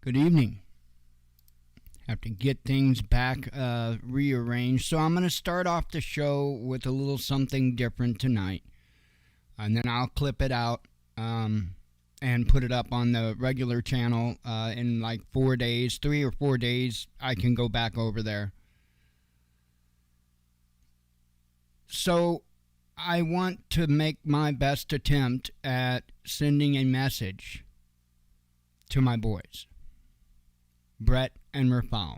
Good evening. Have to get things back rearranged. So I'm going to start off the show with a little something different tonight. And then I'll clip it out and put it up on the regular channel in like 4 days, 3 or 4 days. I can go back over there. So I want to make my best attempt at sending a message to my boys, Brett and Rafale.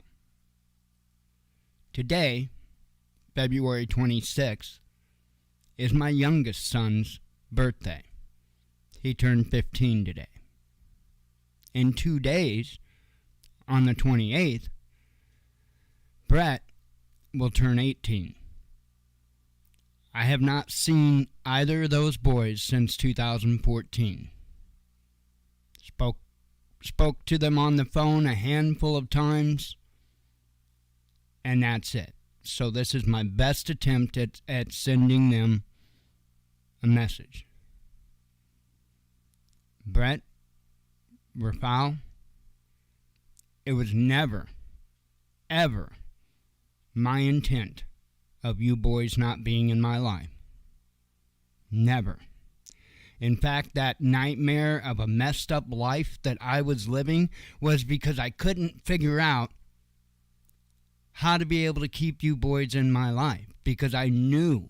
Today, February 26th, is my youngest son's birthday. He turned 15 today. In 2 days, on the 28th, Brett will turn 18. I have not seen either of those boys since 2014. Spoke to them on the phone a handful of times, and that's it. So this is my best attempt at sending them a message. Brett, Rafale, it was never, ever my intent of you boys not being in my life. Never. In fact, that nightmare of a messed up life that I was living was because I couldn't figure out how to be able to keep you boys in my life. Because I knew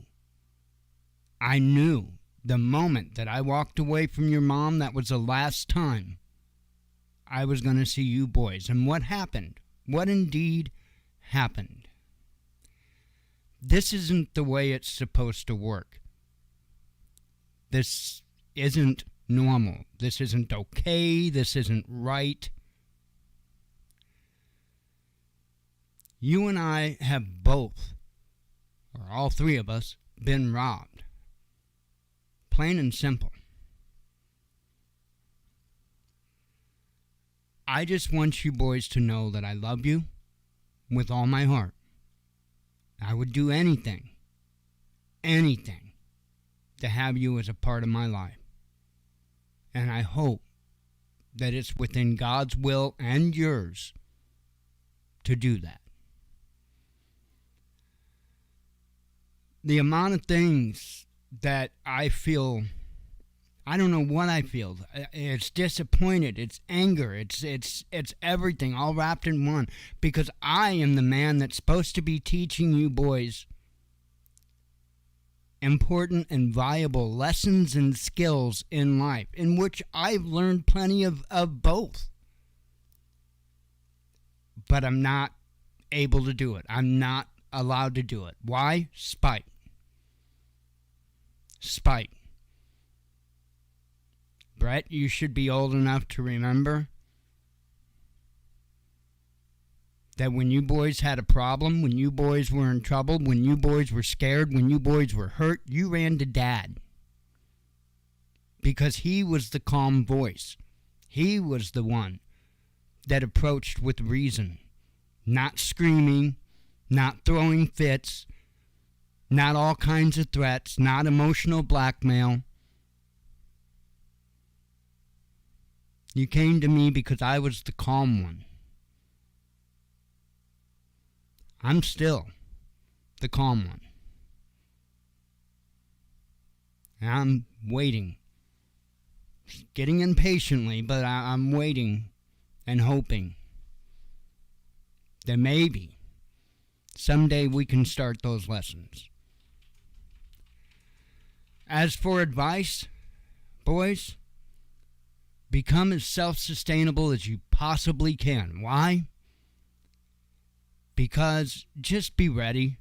the moment that I walked away from your mom, that was the last time I was going to see you boys. And what happened? What indeed happened? This isn't the way it's supposed to work. This isn't normal. This isn't okay. This isn't right. You and I have both, or all three of us, been robbed. Plain and simple. I just want you boys to know that I love you with all my heart. I would do anything to have you as a part of my life. And I hope that it's within God's will and yours to do that. The amount of things that I feel, I don't know what I feel. It's disappointed, it's anger, it's everything all wrapped in one. Because I am the man that's supposed to be teaching you boys important and valuable lessons and skills in life, in which I've learned plenty of both. But I'm not able to do it. I'm not allowed to do it. Why? Spite. Brett, you should be old enough to remember that when you boys had a problem, when you boys were in trouble, when you boys were scared, when you boys were hurt, you ran to Dad. Because he was the calm voice. He was the one that approached with reason. Not screaming, not throwing fits, not all kinds of threats, not emotional blackmail. You came to me because I was the calm one. I'm still the calm one. And I'm waiting. Getting impatiently, but I'm waiting and hoping that maybe someday we can start those lessons. As for advice, boys, become as self-sustainable as you possibly can. Why? Because just be ready.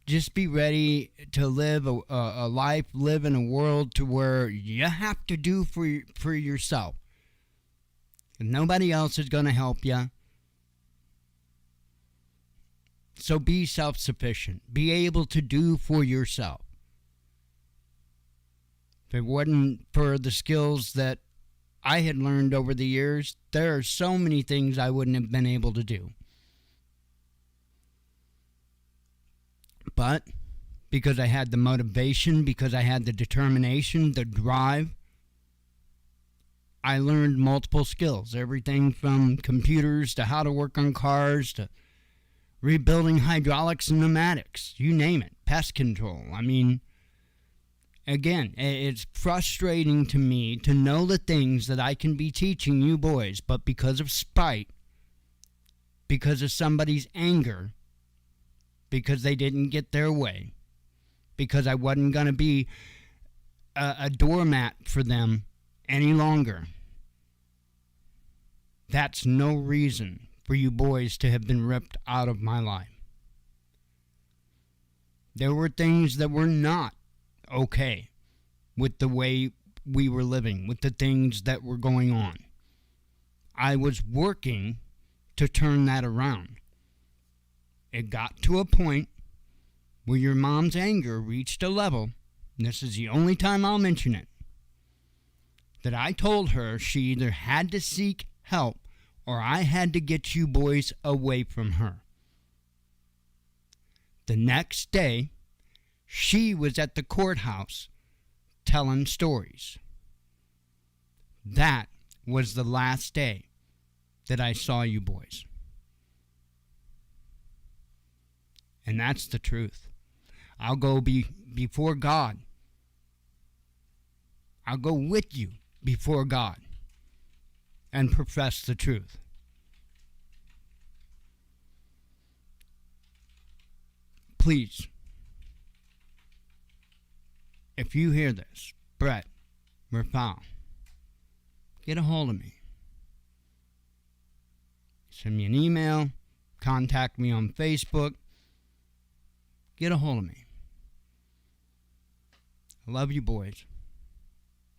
Just be ready to live a life, live in a world to where you have to do for yourself. And nobody else is going to help you. So be self-sufficient. Be able to do for yourself. If it wasn't for the skills that I had learned over the years, there are so many things I wouldn't have been able to do. But because I had the motivation, because I had the determination, the drive, I learned multiple skills, everything from computers to how to work on cars to rebuilding hydraulics and pneumatics, you name it, pest control. I mean, again, it's frustrating to me to know the things that I can be teaching you boys, but because of spite, because of somebody's anger, because they didn't get their way, because I wasn't going to be a doormat for them any longer, that's no reason for you boys to have been ripped out of my life. There were things that were not okay with the way we were living, with the things that were going on. I was working to turn that around. It got to a point where your mom's anger reached a level, and this is the only time I'll mention it, that I told her she either had to seek help or I had to get you boys away from her. The next day, she was at the courthouse telling stories. That was the last day that I saw you boys. And that's the truth. I'll go before God. I'll go with you before God and profess the truth. Please, if you hear this, Brett, Rafale, get a hold of me. Send me an email, contact me on Facebook, get a hold of me. I love you boys.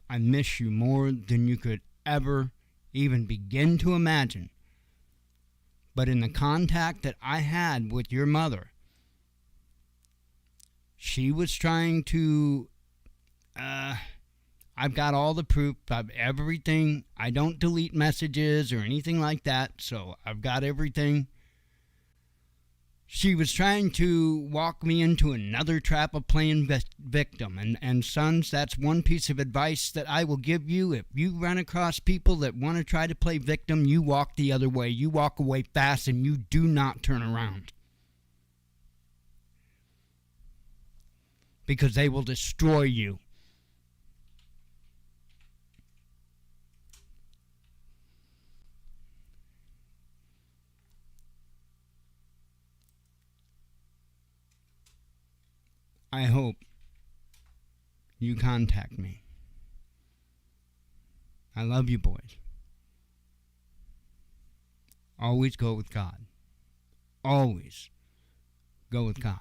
I miss you more than you could ever even begin to imagine. But in the contact that I had with your mother, she was trying to, I've got all the proof of everything. I don't delete messages or anything like that, so I've got everything. She was trying to walk me into another trap of playing victim. And sons, that's one piece of advice that I will give you. If you run across people that want to try to play victim, you walk the other way. You walk away fast and you do not turn around. Because they will destroy you. I hope you contact me. I love you boys. Always go with God. Always go with God.